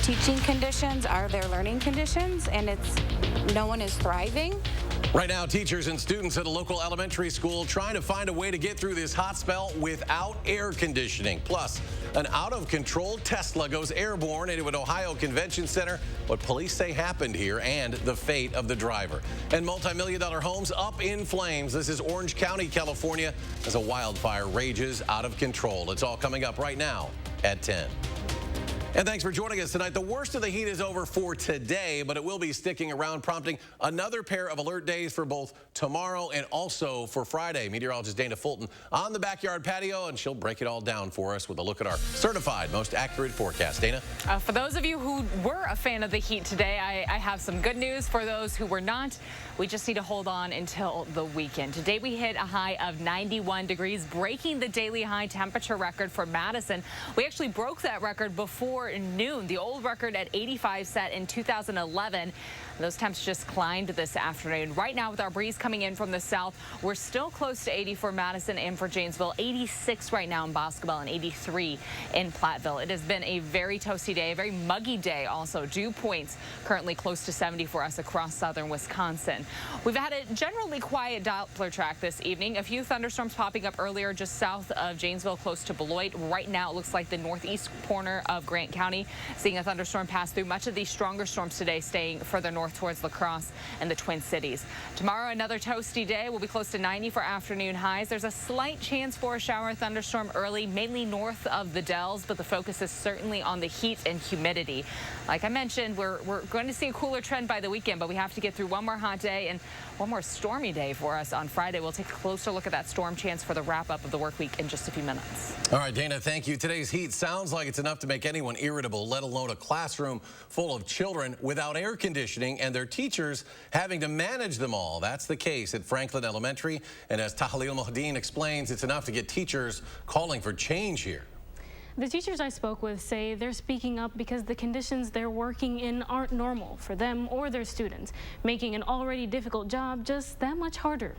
teaching conditions are their learning conditions, and no one is thriving. Right now, teachers and students at a local elementary school trying to find a way to get through this hot spell without air conditioning. Plus, an out-of-control Tesla goes airborne into an Ohio convention center. What police say happened here and the fate of the driver. And multi-million-dollar homes up in flames. This is Orange County, California, as a wildfire rages out of control. It's all coming up right now at 10. And thanks for joining us tonight. The worst of the heat is over for today, but it will be sticking around, prompting another pair of alert days for both tomorrow and also for Friday. Meteorologist Dana Fulton on the backyard patio, and she'll break it all down for us with a look at our certified most accurate forecast. Dana? For those of you who were a fan of the heat today, I have some good news. For those who were not, we just need to hold on until the weekend. Today we hit a high of 91 degrees, breaking the daily high temperature record for Madison. We actually broke that record before noon. The old record at 85 set in 2011. Those temps just climbed this afternoon. Right now, with our breeze coming in from the south, we're still close to 80 for Madison and for Janesville. 86 right now in Boscobel and 83 in Platteville. It has been a very toasty day, a very muggy day also. Dew points currently close to 70 for us across southern Wisconsin. We've had a generally quiet Doppler track this evening. A few thunderstorms popping up earlier just south of Janesville, close to Beloit. Right now, it looks like the northeast corner of Grant County, seeing a thunderstorm pass through. Much of these stronger storms today staying further north towards La Crosse and the Twin Cities. Tomorrow, another toasty day. We'll be close to 90 for afternoon highs. There's a slight chance for a shower thunderstorm early, mainly north of the Dells, but the focus is certainly on the heat and humidity. Like I mentioned, we're going to see a cooler trend by the weekend, but we have to get through one more hot day and one more stormy day for us on Friday. We'll take a closer look at that storm chance for the wrap-up of the work week in just a few minutes. All right, Dana, thank you. Today's heat sounds like it's enough to make anyone irritable, let alone a classroom full of children without air conditioning and their teachers having to manage them all. That's the case at Franklin Elementary. And as Tahlil Mohdeen explains, it's enough to get teachers calling for change here. The teachers I spoke with say they're speaking up because the conditions they're working in aren't normal for them or their students, making an already difficult job just that much harder.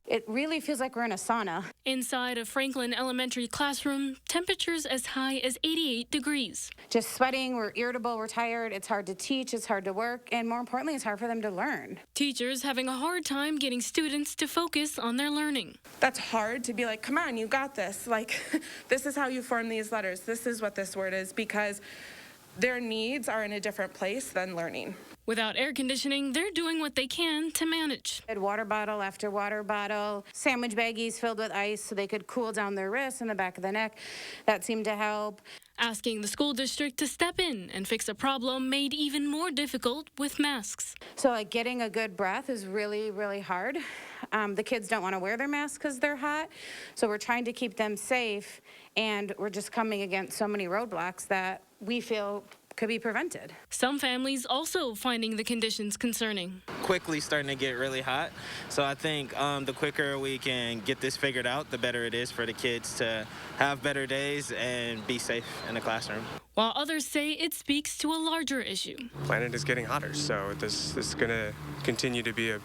It really feels like we're in a sauna. Inside a Franklin Elementary classroom, temperatures as high as 88 degrees. Just sweating, we're irritable, we're tired, it's hard to teach, it's hard to work, and more importantly, it's hard for them to learn. Teachers having a hard time getting students to focus on their learning. That's hard to be like, come on, you got this. Like, this is how you form these letters. This is what this word is, because their needs are in a different place than learning. Without air conditioning, they're doing what they can to manage. Water bottle after water bottle, sandwich baggies filled with ice so they could cool down their wrists and the back of the neck. That seemed to help. Asking the school district to step in and fix a problem made even more difficult with masks. So like getting a good breath is really, really hard. The kids don't want to wear their masks because they're hot. So we're trying to keep them safe, and we're just coming against so many roadblocks that we feel could be prevented. Some families also finding the conditions concerning. Quickly starting to get really hot. So I think the quicker we can get this figured out, the better it is for the kids to have better days and be safe in the classroom. While others say it speaks to a larger issue. The planet is getting hotter, so this is going to continue to be a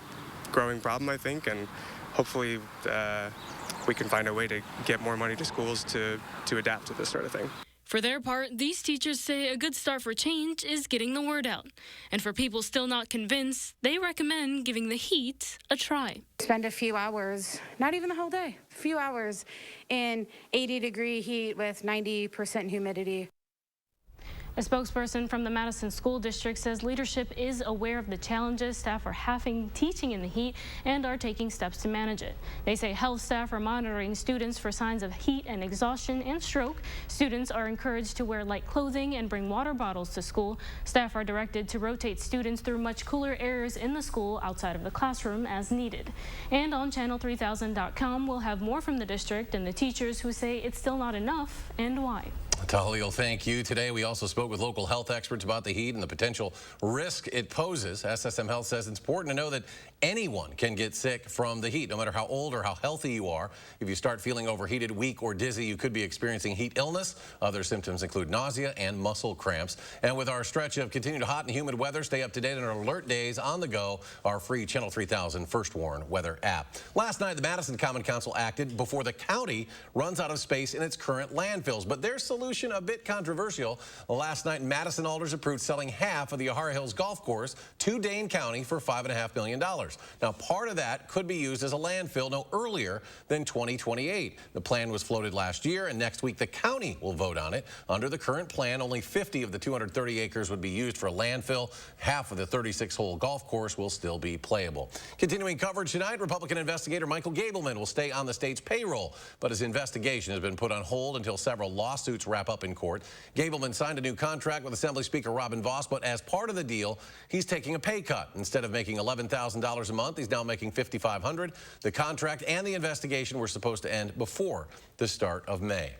growing problem, I think, and hopefully we can find a way to get more money to schools to adapt to this sort of thing. For their part, these teachers say a good start for change is getting the word out. And for people still not convinced, they recommend giving the heat a try. Spend a few hours, not even the whole day, a few hours in 80-degree heat with 90% humidity. A spokesperson from the Madison School District says leadership is aware of the challenges staff are having teaching in the heat and are taking steps to manage it. They say health staff are monitoring students for signs of heat and exhaustion and stroke. Students are encouraged to wear light clothing and bring water bottles to school. Staff are directed to rotate students through much cooler areas in the school outside of the classroom as needed. And on channel3000.com, we'll have more from the district and the teachers who say it's still not enough and why. Tahlil, thank you. Today, we also spoke with local health experts about the heat and the potential risk it poses. SSM Health says it's important to know that anyone can get sick from the heat, no matter how old or how healthy you are. If you start feeling overheated, weak, or dizzy, you could be experiencing heat illness. Other symptoms include nausea and muscle cramps. And with our stretch of continued hot and humid weather, stay up to date on our alert days on the go, our free Channel 3000 First Warn weather app. Last night, the Madison Common Council acted before the county runs out of space in its current landfills, but their solution solution a bit controversial. Last night, Madison alders approved selling half of the O'Hara Hills Golf Course to Dane County for $5.5 million. Now, part of that could be used as a landfill no earlier than 2028. The plan was floated last year, and next week the county will vote on it. Under the current plan, only 50 of the 230 acres would be used for a landfill. Half of the 36-hole golf course will still be playable. Continuing coverage tonight, Republican investigator Michael Gableman will stay on the state's payroll, but his investigation has been put on hold until several lawsuits wrap up in court. Gableman signed a new contract with Assembly Speaker Robin Vos, but as part of the deal, he's taking a pay cut. Instead of making $11,000 a month, he's now making $5,500. The contract and the investigation were supposed to end before the start of May.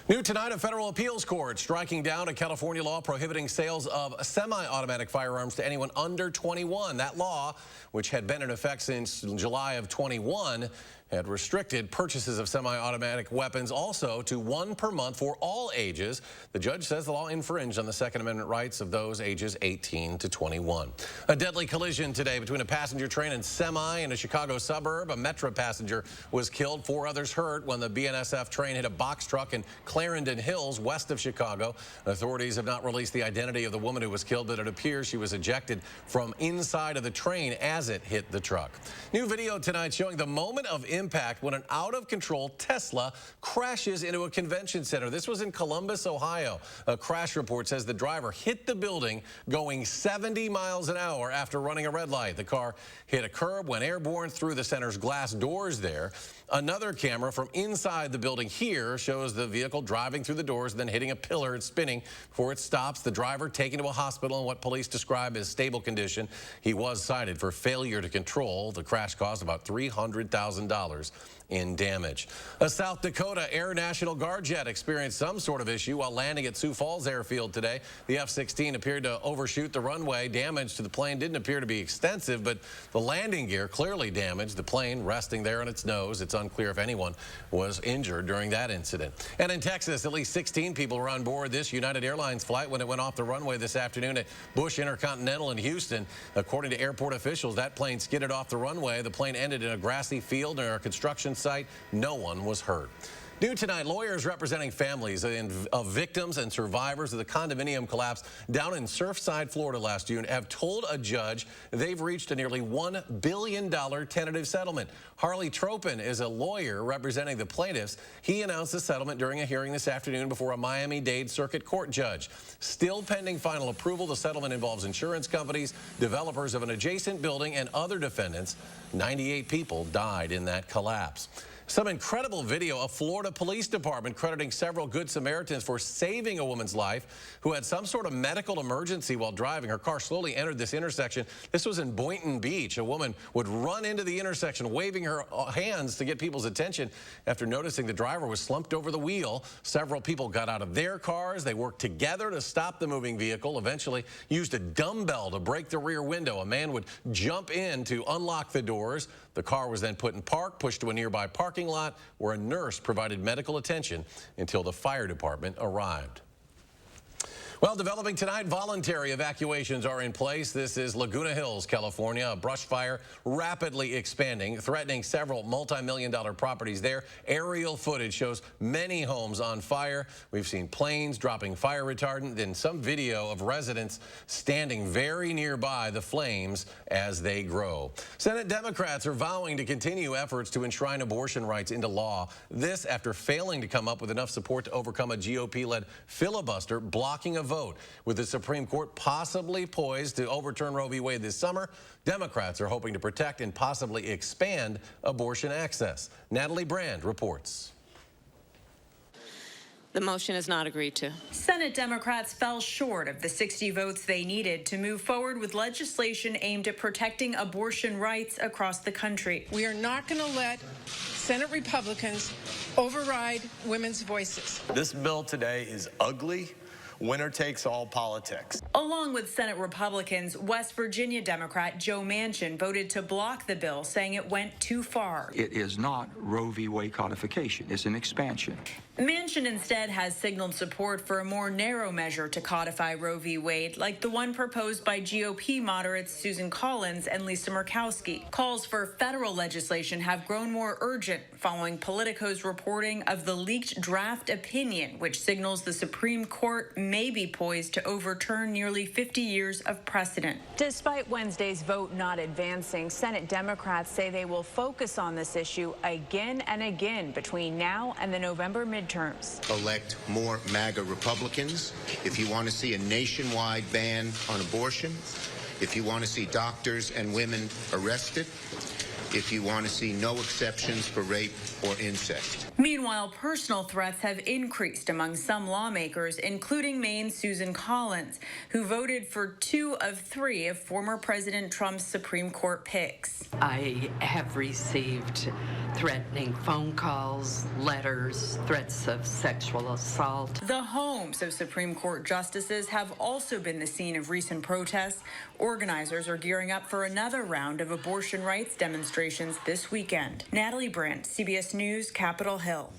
New tonight, a federal appeals court striking down a California law prohibiting sales of semi-automatic firearms to anyone under 21. That law, which had been in effect since July of 21, had restricted purchases of semi-automatic weapons also to one per month for all ages. The judge says the law infringed on the Second Amendment rights of those ages 18 to 21. A deadly collision today between a passenger train and semi in a Chicago suburb. A Metra passenger was killed, 4 others hurt when the BNSF train hit a box truck in Clarendon Hills, west of Chicago. Authorities have not released the identity of the woman who was killed, but it appears she was ejected from inside of the train as it hit the truck. New video tonight showing the moment of impact when an out-of-control Tesla crashes into a convention center. This was in Columbus, Ohio. A crash report says the driver hit the building going 70 miles an hour after running a red light. The car hit a curb, went airborne through the center's glass doors there. Another camera from inside the building here shows the vehicle driving through the doors, then hitting a pillar and spinning before it stops. The driver taken to a hospital in what police describe as stable condition. He was cited for failure to control. The crash caused about $300,000 in damage. A South Dakota Air National Guard jet experienced some sort of issue while landing at Sioux Falls Airfield today. The F-16 appeared to overshoot the runway. Damage to the plane didn't appear to be extensive, but the landing gear clearly damaged. The plane resting there on its nose. It's unclear if anyone was injured during that incident. And in Texas, at least 16 people were on board this United Airlines flight when it went off the runway this afternoon at Bush Intercontinental in Houston. According to airport officials, that plane skidded off the runway. The plane ended in a grassy field near a construction site. No one was hurt. New tonight, lawyers representing families of victims and survivors of the condominium collapse down in Surfside, Florida last June have told a judge they've reached a nearly $1 billion tentative settlement. Harley Tropin is a lawyer representing the plaintiffs. He announced the settlement during a hearing this afternoon before a Miami-Dade Circuit Court judge. Still pending final approval, the settlement involves insurance companies, developers of an adjacent building, and other defendants. 98 people died in that collapse. Some incredible video of Florida Police Department crediting several Good Samaritans for saving a woman's life who had some sort of medical emergency while driving. Her car slowly entered this intersection. This was in Boynton Beach. A woman would run into the intersection, waving her hands to get people's attention. After noticing the driver was slumped over the wheel, several people got out of their cars. They worked together to stop the moving vehicle, eventually used a dumbbell to break the rear window. A man would jump in to unlock the doors. The car was then put in park, pushed to a nearby parking lot where a nurse provided medical attention until the fire department arrived. Well, developing tonight, voluntary evacuations are in place. This is Laguna Hills, California. A brush fire rapidly expanding, threatening several multi-million-dollar properties there. Aerial footage shows many homes on fire. We've seen planes dropping fire retardant, then some video of residents standing very nearby the flames as they grow. Senate Democrats are vowing to continue efforts to enshrine abortion rights into law. This after failing to come up with enough support to overcome a GOP-led filibuster blocking a vote. With the Supreme Court possibly poised to overturn Roe v. Wade this summer, Democrats are hoping to protect and possibly expand abortion access. Natalie Brand reports. The motion is not agreed to. Senate Democrats fell short of the 60 votes they needed to move forward with legislation aimed at protecting abortion rights across the country. We are not going to let Senate Republicans override women's voices. This bill today is ugly. winner-takes-all politics. Along with Senate Republicans, West Virginia Democrat Joe Manchin voted to block the bill, saying it went too far. It is not Roe v. Wade codification. It's an expansion. Manchin instead has signaled support for a more narrow measure to codify Roe v. Wade, like the one proposed by GOP moderates Susan Collins and Lisa Murkowski. Calls for federal legislation have grown more urgent following Politico's reporting of the leaked draft opinion, which signals the Supreme Court may be poised to overturn nearly 50 years of precedent. Despite Wednesday's vote not advancing, Senate Democrats say they will focus on this issue again and again between now and the November midterms. Elect more MAGA Republicans. If you want to see a nationwide ban on abortion, if you want to see doctors and women arrested, if you want to see no exceptions for rape or incest. Meanwhile, personal threats have increased among some lawmakers, including Maine's Susan Collins, who voted for 2 of 3 of former President Trump's Supreme Court picks. I have received threatening phone calls, letters, threats of sexual assault. The homes of Supreme Court justices have also been the scene of recent protests. Organizers are gearing up for another round of abortion rights demonstrations this weekend. Natalie Brandt, CBS News, Capitol Hill.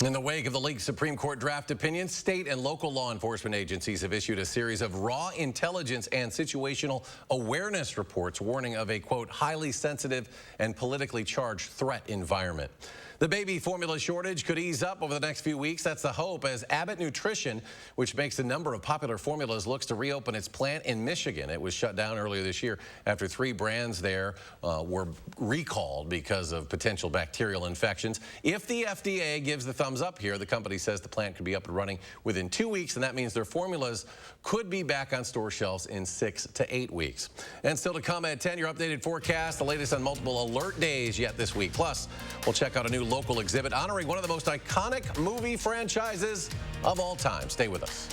In the wake of the leaked Supreme Court draft opinion, state and local law enforcement agencies have issued a series of raw intelligence and situational awareness reports warning of a, quote, highly sensitive and politically charged threat environment. The baby formula shortage could ease up over the next few weeks. That's the hope, as Abbott Nutrition, which makes a number of popular formulas, looks to reopen its plant in Michigan. It was shut down earlier this year after 3 brands there were recalled because of potential bacterial infections. If the FDA gives the thumbs up here, the company says the plant could be up and running within 2 weeks, and that means their formulas could be back on store shelves in 6 to 8 weeks. And still to come at 10, your updated forecast, the latest on multiple alert days yet this week. Plus, we'll check out a new local exhibit honoring one of the most iconic movie franchises of all time. Stay with us.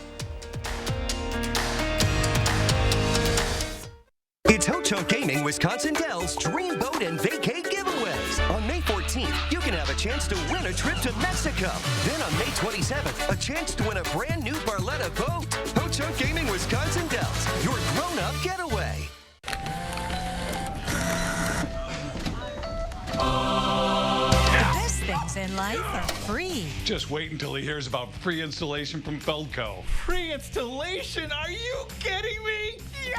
It's Ho-Chunk Gaming Wisconsin Dells Dream Boat and Vacay giveaways. On May 14th, you can have a chance to win a trip to Mexico. Then on May 27th, a chance to win a brand new Barletta boat. Ho-Chunk Gaming Wisconsin Dells, your grown-up getaway. Things in life are free. Just wait until he hears about free installation from Feldco. Free installation? Are you kidding me? Yeah!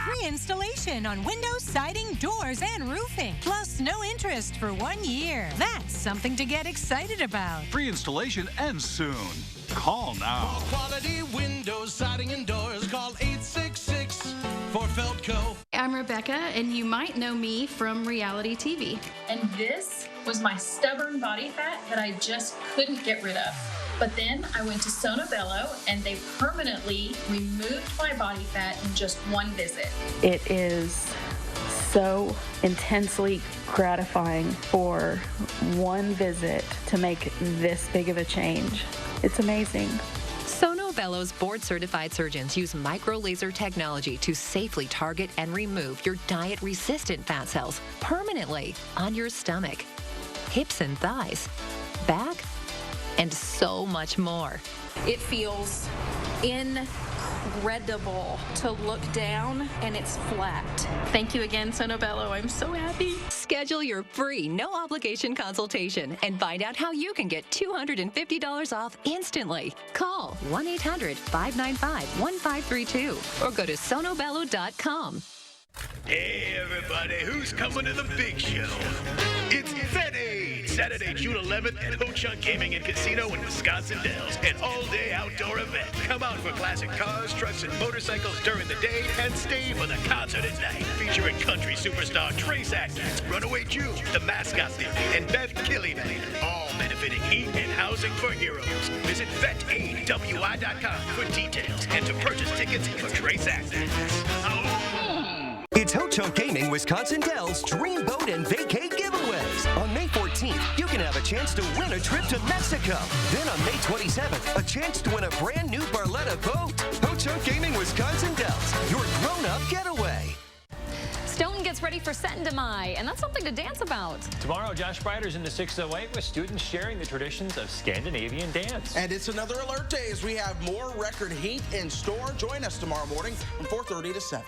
Free installation on windows, siding, doors, and roofing. Plus no interest for 1 year. That's something to get excited about. Free installation ends soon. Call now. For quality windows, siding, and doors, call 866 for Feldco. I'm Rebecca, and you might know me from reality TV. And this was my stubborn body fat that I just couldn't get rid of. But then I went to Sono Bello, and they permanently removed my body fat in just 1 visit. It is so intensely gratifying for 1 visit to make this big of a change. It's amazing. Sono Bello's board-certified surgeons use micro-laser technology to safely target and remove your diet-resistant fat cells permanently on your stomach, hips and thighs, back, and so much more. It feels incredible to look down and it's flat. Thank you again, Sono Bello. I'm so happy. Schedule your free, no-obligation consultation and find out how you can get $250 off instantly. Call 1-800-595-1532 or go to sonobello.com. Hey, everybody, who's coming to the big show? It's VACAY, Saturday, June 11th at Ho-Chunk Gaming and Casino in Wisconsin Dells. An all-day outdoor event. Come out for classic cars, trucks, and motorcycles during the day and stay for the concert at night. Featuring country superstar Trace Atkins, Runaway June, the Mascot Theory, and Beth Killian. All benefiting heat and housing for heroes. Visit VACAY.com for details and to purchase tickets for Trace Atkins. It's Ho-Chunk Gaming Wisconsin Dells Dream Boat and Vacay giveaways. On May 14th, you can have a chance to win a trip to Mexico. Then on May 27th, a chance to win a brand new Barletta boat. Ho-Chunk Gaming Wisconsin Dells, your grown-up getaway. Stone gets gets ready for Sendamai, and that's something to dance about. Tomorrow, Josh Breider's in the 608 with students sharing the traditions of Scandinavian dance. And it's another alert day as we have more record heat in store. Join us tomorrow morning from 4:30 to 7.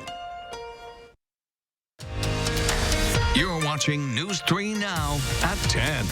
You're watching News 3 Now at 10.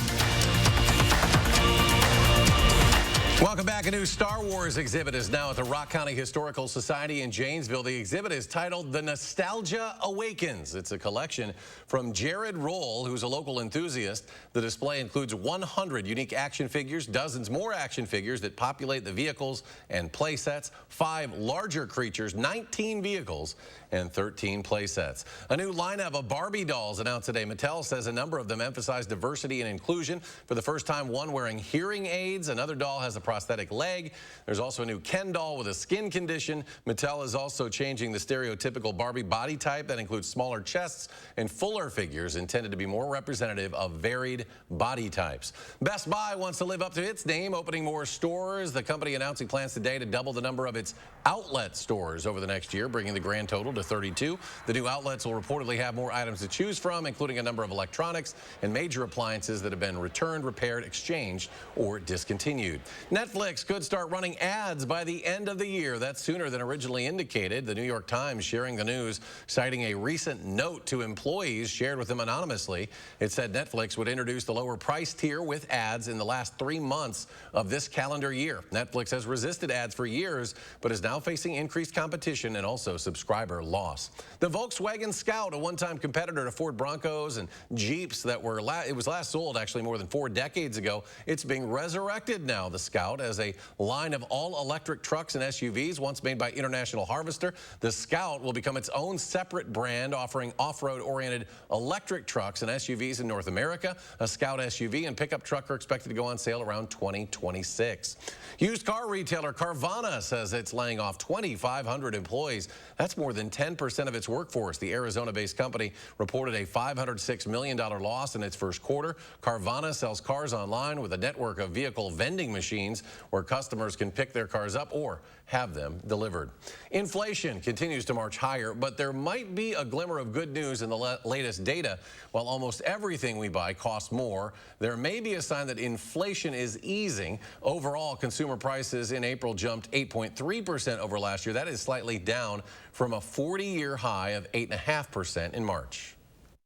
Welcome back. A new Star Wars exhibit is now at the Rock County Historical Society in Janesville. The exhibit is titled The Nostalgia Awakens. It's a collection from Jared Roll, who's a local enthusiast. The display includes 100 unique action figures, dozens more action figures that populate the vehicles and play sets, 5 larger creatures, 19 vehicles, and 13 play sets. A new lineup of Barbie dolls announced today. Mattel says a number of them emphasize diversity and inclusion. For the first time, one wearing hearing aids. Another doll has a prosthetic leg. There's also a new Ken doll with a skin condition. Mattel is also changing the stereotypical Barbie body type that includes smaller chests and fuller figures intended to be more representative of varied body types. Best Buy wants to live up to its name, opening more stores. The company announcing plans today to double the number of its outlet stores over the next year, bringing the grand total to 32. The new outlets will reportedly have more items to choose from, including a number of electronics and major appliances that have been returned, repaired, exchanged, or discontinued. Netflix could start running ads by the end of the year. That's sooner than originally indicated. The New York Times sharing the news, citing a recent note to employees shared with them anonymously. It said Netflix would introduce the lower price tier with ads in the last 3 months of this calendar year. Netflix has resisted ads for years, but is now facing increased competition and also subscriber loss. The Volkswagen Scout, a one-time competitor to Ford Broncos and Jeeps that were it was last sold actually more than 4 decades ago. It's being resurrected now, the Scout, as a line of all-electric trucks and SUVs once made by International Harvester. The Scout will become its own separate brand, offering off-road-oriented electric trucks and SUVs in North America. A Scout SUV and pickup truck are expected to go on sale around 2026. Used car retailer Carvana says it's laying off 2,500 employees. That's more than 10% of its workforce. The Arizona-based company reported a $506 million loss in its first quarter. Carvana sells cars online with a network of vehicle vending machines where customers can pick their cars up or have them delivered. Inflation continues to march higher, but there might be a glimmer of good news in the latest data. While almost everything we buy costs more, there may be a sign that inflation is easing. Overall, consumer prices in April jumped 8.3% over last year. That is slightly down from a 40-year high of 8.5% in March.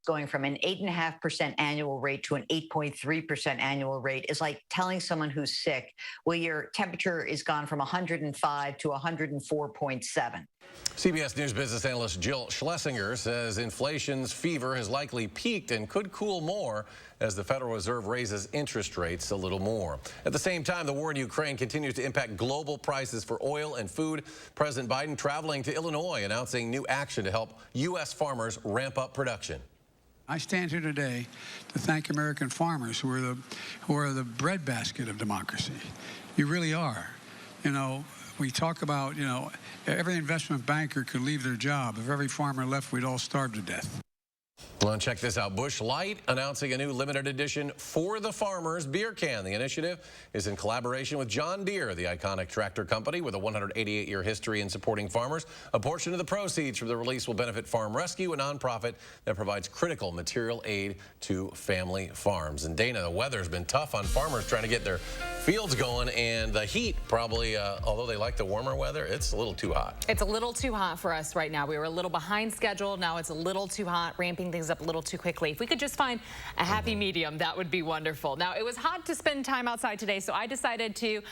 Going from an 8.5% annual rate to an 8.3% annual rate is like telling someone who's sick, well, your temperature is gone from 105 to 104.7. CBS News business analyst Jill Schlesinger says inflation's fever has likely peaked and could cool more as the Federal Reserve raises interest rates a little more. At the same time, the war in Ukraine continues to impact global prices for oil and food. President Biden traveling to Illinois, announcing new action to help U.S. farmers ramp up production. I stand here today to thank American farmers who are the breadbasket of democracy. You really are. You know, we talk about, you know, every investment banker could leave their job. If every farmer left, we'd all starve to death. Well, check this out. Busch Light announcing a new limited edition For the Farmers beer can. The initiative is in collaboration with John Deere, the iconic tractor company with a 188-year history in supporting farmers. A portion of the proceeds from the release will benefit Farm Rescue, a nonprofit that provides critical material aid to family farms. And Dana, the weather's been tough on farmers trying to get their fields going, and the heat probably, although they like the warmer weather, it's a little too hot. It's a little too hot for us right now. We were a little behind schedule. Now it's a little too hot, ramping things up a little too quickly. If we could just find a happy medium, that would be wonderful. Now, it was hot to spend time outside today, so I decided to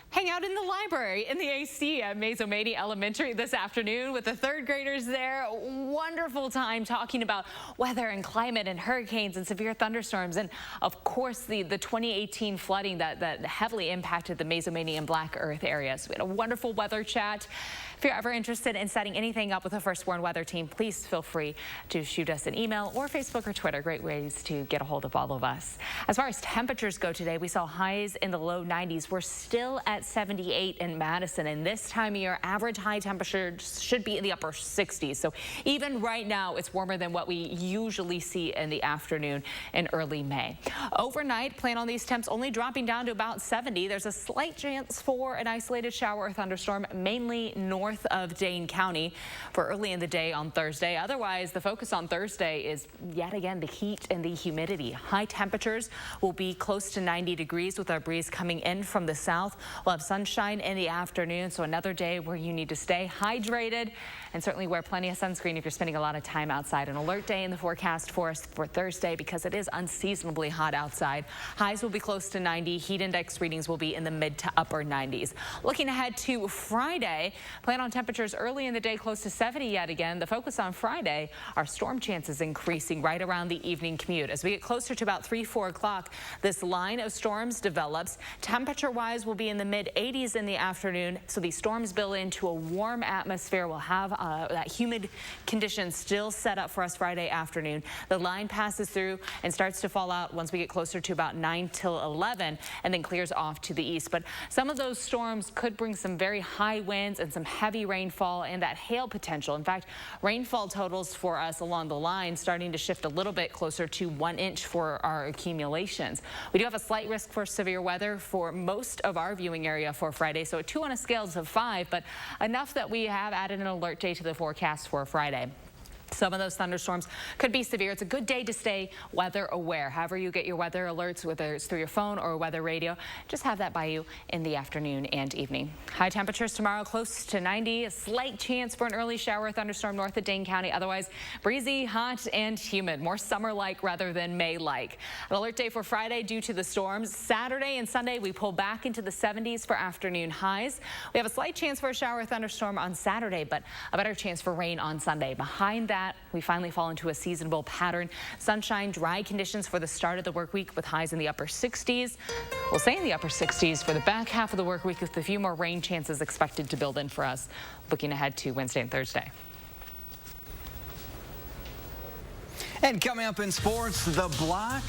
hang out in the library in the AC at Mazomanie Elementary this afternoon with the 3rd graders there. Wonderful time talking about weather and climate and hurricanes and severe thunderstorms, and of course the 2018 flooding that heavily impacted the Mazomanie and Black Earth areas. So we had a wonderful weather chat. If you're ever interested in setting anything up with the First Warn Weather Team, please feel free to shoot us an email or Facebook or Twitter. Great ways to get a hold of all of us. As far as temperatures go today, we saw highs in the low 90s. We're still at at 78 in Madison. And this time of year, average high temperatures should be in the upper 60s. So even right now, it's warmer than what we usually see in the afternoon in early May. Overnight, plan on these temps only dropping down to about 70. There's a slight chance for an isolated shower or thunderstorm, mainly north of Dane County for early in the day on Thursday. Otherwise, the focus on Thursday is yet again the heat and the humidity. High temperatures will be close to 90 degrees with our breeze coming in from the south. We'll have sunshine in the afternoon, so another day where you need to stay hydrated and certainly wear plenty of sunscreen if you're spending a lot of time outside. An alert day in the forecast for us for Thursday because it is unseasonably hot outside. Highs will be close to 90. Heat index readings will be in the mid to upper 90s. Looking ahead to Friday, plan on temperatures early in the day close to 70 yet again. The focus on Friday are storm chances increasing right around the evening commute. As we get closer to about 3-4 o'clock, this line of storms develops. Temperature-wise, will be in the mid-80s in the afternoon, so these storms build into a warm atmosphere. We'll have that humid condition still set up for us Friday afternoon. The line passes through and starts to fall out once we get closer to about 9 till 11 and then clears off to the east. But some of those storms could bring some very high winds and some heavy rainfall and that hail potential. In fact, rainfall totals for us along the line starting to shift a little bit closer to 1 inch for our accumulations. We do have a slight risk for severe weather for most of our viewing area for Friday, so a 2 on a scale of 5, but enough that we have added an alert day to the forecast for Friday. Some of those thunderstorms could be severe. It's a good day to stay weather aware. However you get your weather alerts, whether it's through your phone or weather radio, just have that by you in the afternoon and evening. High temperatures tomorrow close to 90. A slight chance for an early shower or thunderstorm north of Dane County. Otherwise, breezy, hot, and humid. More summer-like rather than May-like. An alert day for Friday due to the storms. Saturday and Sunday, we pull back into the 70s for afternoon highs. We have a slight chance for a shower or thunderstorm on Saturday, but a better chance for rain on Sunday. Behind that, we finally fall into a seasonable pattern. Sunshine, dry conditions for the start of the work week with highs in the upper 60s. We'll stay in the upper 60s for the back half of the work week with a few more rain chances expected to build in for us looking ahead to Wednesday and Thursday. And coming up in sports, the block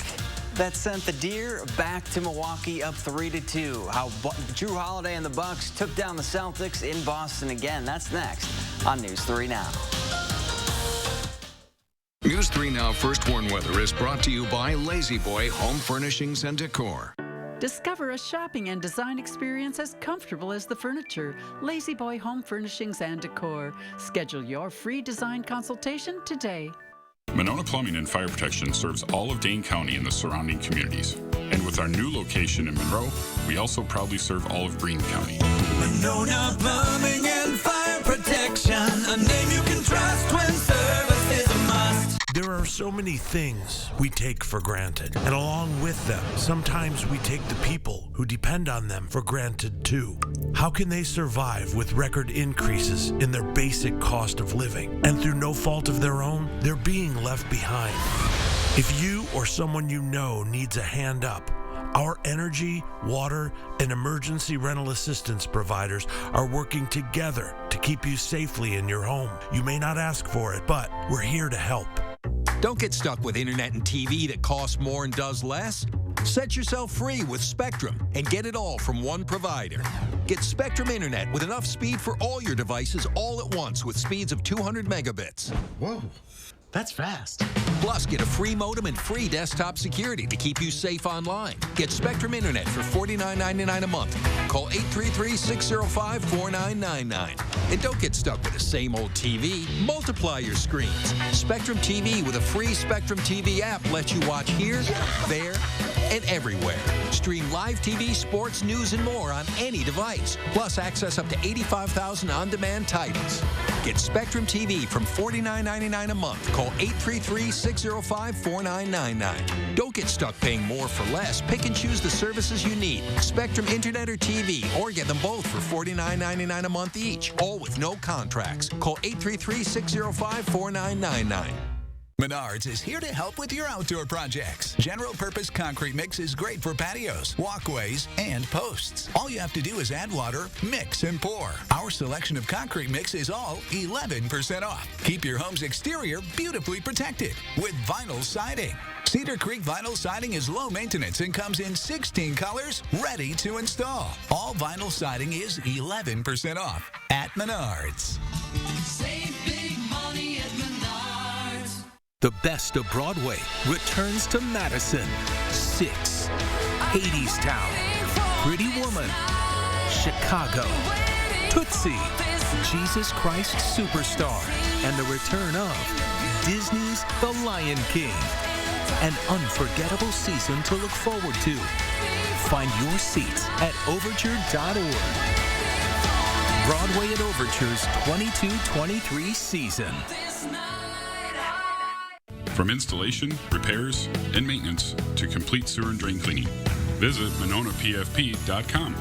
that sent the Deer back to Milwaukee up 3-2. How Drew Holiday and the Bucks took down the Celtics in Boston again. That's next on News 3 Now. News 3 Now First Warn Weather is brought to you by Lazy Boy Home Furnishings and Decor. Discover a shopping and design experience as comfortable as the furniture. Lazy Boy Home Furnishings and Decor. Schedule your free design consultation today. Monona Plumbing and Fire Protection serves all of Dane County and the surrounding communities. And with our new location in Monroe, we also proudly serve all of Greene County. Monona Plumbing and Fire Protection, a name you can trust when service is a must. There are so many things we take for granted, and along with them, sometimes we take the people who depend on them for granted too. How can they survive with record increases in their basic cost of living? And through no fault of their own, they're being left behind. If you or someone you know needs a hand up, our energy, water, and emergency rental assistance providers are working together to keep you safely in your home. You may not ask for it, but we're here to help. Don't get stuck with internet and TV that costs more and does less. Set yourself free with Spectrum and get it all from one provider. Get Spectrum Internet with enough speed for all your devices all at once with speeds of 200 megabits. Whoa, that's fast. Plus, get a free modem and free desktop security to keep you safe online. Get Spectrum Internet for $49.99 a month. Call 833-605-4999. And don't get stuck with the same old TV. Multiply your screens. Spectrum TV with a free Spectrum TV app lets you watch here, there, and everywhere. Stream live TV, sports, news, and more on any device. Plus, access up to 85,000 on-demand titles. Get Spectrum TV from $49.99 a month. Call 833-605-4999. Don't get stuck paying more for less. Pick and choose the services you need. Spectrum Internet or TV, or get them both for $49.99 a month each. All with no contracts. Call 833-605-4999. Menards is here to help with your outdoor projects. General purpose concrete mix is great for patios, walkways, and posts. All you have to do is add water, mix, and pour. Our selection of concrete mix is all 11% off. Keep your home's exterior beautifully protected with vinyl siding. Cedar Creek vinyl siding is low maintenance and comes in 16 colors, ready to install. All vinyl siding is 11% off at Menards. Save big money at Menards. The best of Broadway returns to Madison. 6, Hadestown, Pretty Woman, Chicago, Tootsie, Jesus Christ Superstar, and the return of Disney's The Lion King. An unforgettable season to look forward to. Find your seats at overture.org. Broadway at Overture's 22-23 season. From installation, repairs, and maintenance to complete sewer and drain cleaning, visit MononaPFP.com.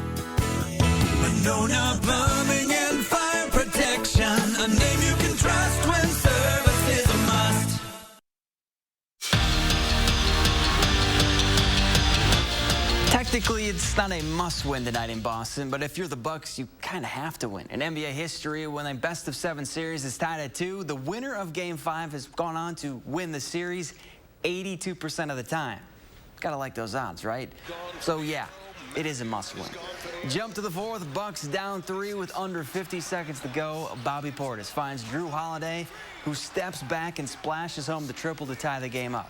Monona Plumbing and Fire Protection, a name you can trust when service is a must. Technically, it's not a must-win tonight in Boston, but if you're the Bucks, you kind of have to win. In NBA history, when a best-of-7 series is tied at 2, the winner of Game 5 has gone on to win the series 82% of the time. Gotta like those odds, right? So, yeah, it is a must-win. Jump to the 4th, Bucks down 3 with under 50 seconds to go. Bobby Portis finds Drew Holiday, who steps back and splashes home the triple to tie the game up.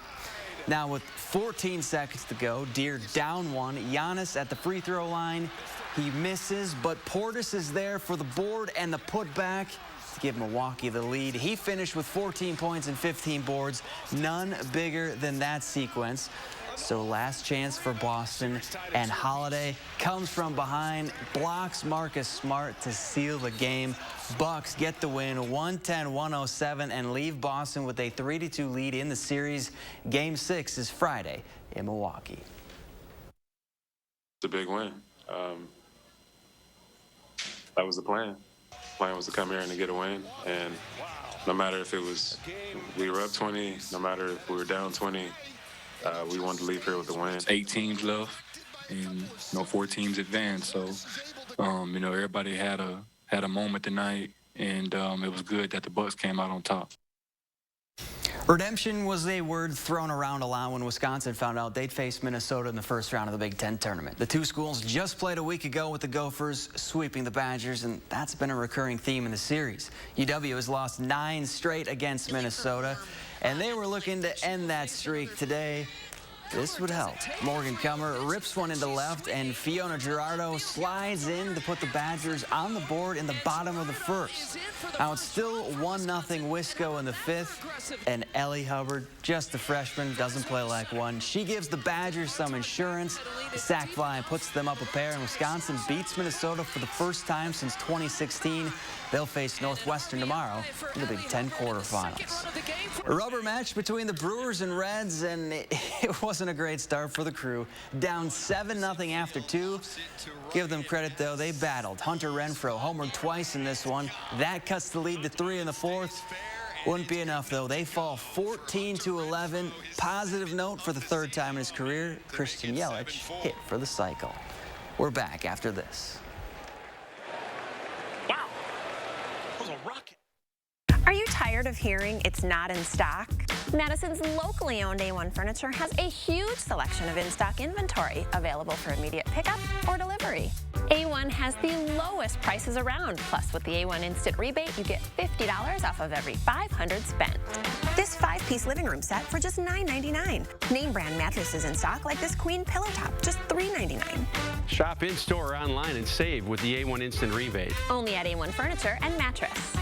Now with 14 seconds to go, Deer down 1. Giannis at the free throw line. He misses, but Portis is there for the board and the putback to give Milwaukee the lead. He finished with 14 points and 15 boards. None bigger than that sequence. So last chance for Boston, and Holiday comes from behind, blocks Marcus Smart to seal the game. Bucks get the win, 110-107, and leave Boston with a 3-2 lead in the series. Game 6 is Friday in Milwaukee. It's a big win. That was the plan. The plan was to come here and to get a win, and no matter if it was we were up 20, no matter if we were down 20, we wanted to leave here with the win. 8 teams left, and 4 teams advanced. So, everybody had a moment tonight, and it was good that the Bucks came out on top. Redemption was a word thrown around a lot when Wisconsin found out they'd face Minnesota in the first round of the Big Ten tournament. The two schools just played a week ago with the Gophers sweeping the Badgers, and that's been a recurring theme in the series. UW has lost 9 straight against Minnesota, and they were looking to end that streak today. This would help. Morgan Kummer rips one into left, and Fiona Gerardo slides in to put the Badgers on the board in the bottom of the first. Now it's still 1-0 Wisco in the 5th, and Ellie Hubbard, just a freshman, doesn't play like one. She gives the Badgers some insurance. The sack fly puts them up a pair, and Wisconsin beats Minnesota for the first time since 2016. They'll face Northwestern tomorrow in the Big Ten quarterfinals. A rubber match between the Brewers and Reds, and it wasn't a great start for the Crew. Down 7-0 after 2. Give them credit, though. They battled. Hunter Renfroe homered twice in this one. That cuts the lead to 3 in the 4th. Wouldn't be enough, though. They fall 14-11. Positive note for the 3rd time in his career, Christian Yelich hit for the cycle. We're back after this. Are you tired of hearing it's not in stock? Madison's locally owned A1 Furniture has a huge selection of in-stock inventory available for immediate pickup or delivery. A1 has the lowest prices around. Plus, with the A1 Instant Rebate, you get $50 off of every $500 spent. This 5-piece living room set for just $9.99. Name brand mattresses in stock like this queen pillow top, just $3.99. Shop in-store or online and save with the A1 Instant Rebate. Only at A1 Furniture and Mattress.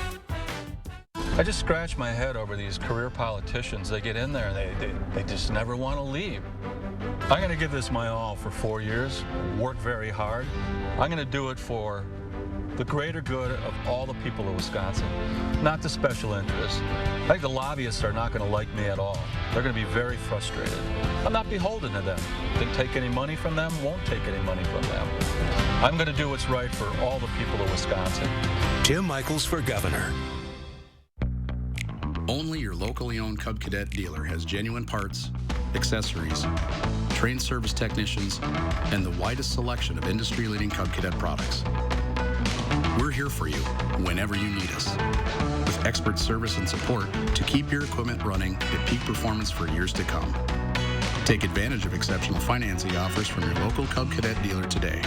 I just scratch my head over these career politicians. They get in there and they just never want to leave. I'm going to give this my all for 4 years, work very hard. I'm going to do it for the greater good of all the people of Wisconsin, not the special interests. I think the lobbyists are not going to like me at all. They're going to be very frustrated. I'm not beholden to them. Didn't take any money from them, won't take any money from them. I'm going to do what's right for all the people of Wisconsin. Tim Michaels for governor. Only your locally owned Cub Cadet dealer has genuine parts, accessories, trained service technicians, and the widest selection of industry-leading Cub Cadet products. We're here for you whenever you need us, with expert service and support to keep your equipment running at peak performance for years to come. Take advantage of exceptional financing offers from your local Cub Cadet dealer today.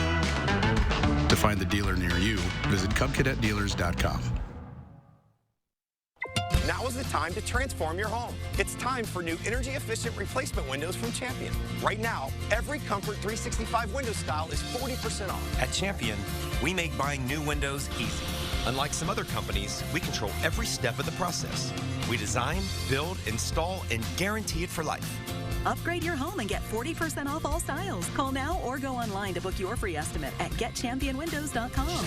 To find the dealer near you, visit CubCadetDealers.com. Now is the time to transform your home. It's time for new energy-efficient replacement windows from Champion. Right now, every Comfort 365 window style is 40% off. At Champion, we make buying new windows easy. Unlike some other companies, we control every step of the process. We design, build, install, and guarantee it for life. Upgrade your home and get 40% off all styles. Call now or go online to book your free estimate at getchampionwindows.com.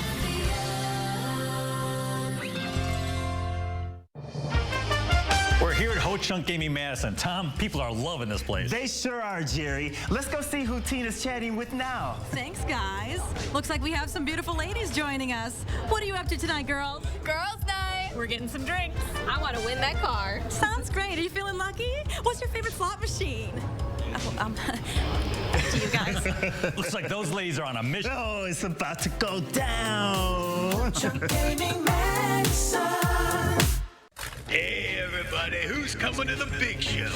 We're here at Ho Chunk Gaming Madison. Tom, people are loving this place. They sure are, Jerry. Let's go see who Tina's chatting with now. Thanks, guys. Looks like we have some beautiful ladies joining us. What are you up to tonight, girls? Girls' night. We're getting some drinks. I want to win that car. Sounds great. Are you feeling lucky? What's your favorite slot machine? To you guys. Looks like those ladies are on a mission. Oh, it's about to go down. Chunk Gaming Madison. Hey everybody, who's coming to the big show?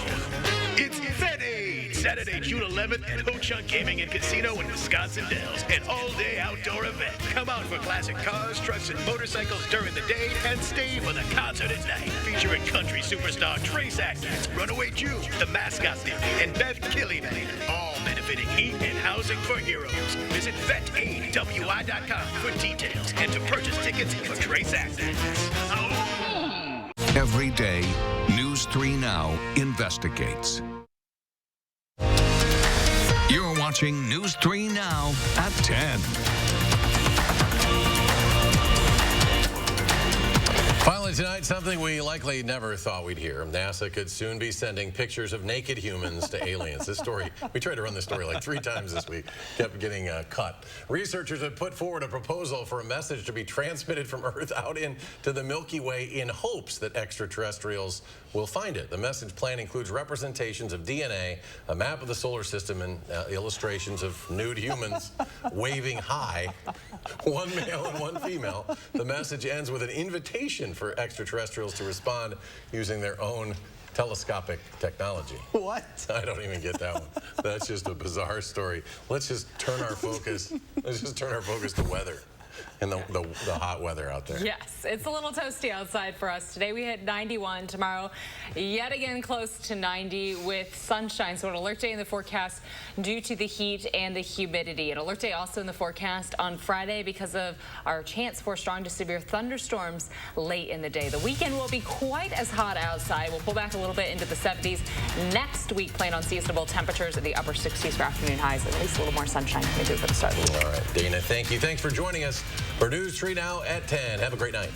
It's VACAY, Saturday, June 11th at Ho Chunk Gaming and Casino in Wisconsin Dells. An all-day outdoor event. Come out for classic cars, trucks, and motorcycles during the day and stay for the concert at night. Featuring country superstar Trace Atkins, Runaway Jew, the Mascot Theory, and Bev Killian. All benefiting Heat and Housing for Heroes. Visit VETAWY.com for details and to purchase tickets for Trace Atkins. Every day, News 3 Now investigates. You're watching News 3 Now at 10. Finally tonight, something we likely never thought we'd hear. NASA could soon be sending pictures of naked humans to aliens. This story, we tried to run this story like 3 times this week, kept getting cut. Researchers have put forward a proposal for a message to be transmitted from Earth out into the Milky Way in hopes that extraterrestrials will find it. The message plan includes representations of DNA, a map of the solar system, and illustrations of nude humans waving hi, one male and one female. The message ends with an invitation for extraterrestrials to respond using their own telescopic technology. What? I don't even get that one. That's just a bizarre story. Let's just turn our focus. Let's just turn our focus to weather and the hot weather out there. Yes, it's a little toasty outside for us. Today we hit 91. Tomorrow, yet again close to 90 with sunshine. So an alert day in the forecast due to the heat and the humidity. An alert day also in the forecast on Friday because of our chance for strong to severe thunderstorms late in the day. The weekend will be quite as hot outside. We'll pull back a little bit into the 70s. Next week, plan on seasonable temperatures at the upper 60s for afternoon highs. At least a little more sunshine maybe for the start of the week. All right, Dana, thank you. Thanks for joining us for News 3 Now at 10. Have a great night.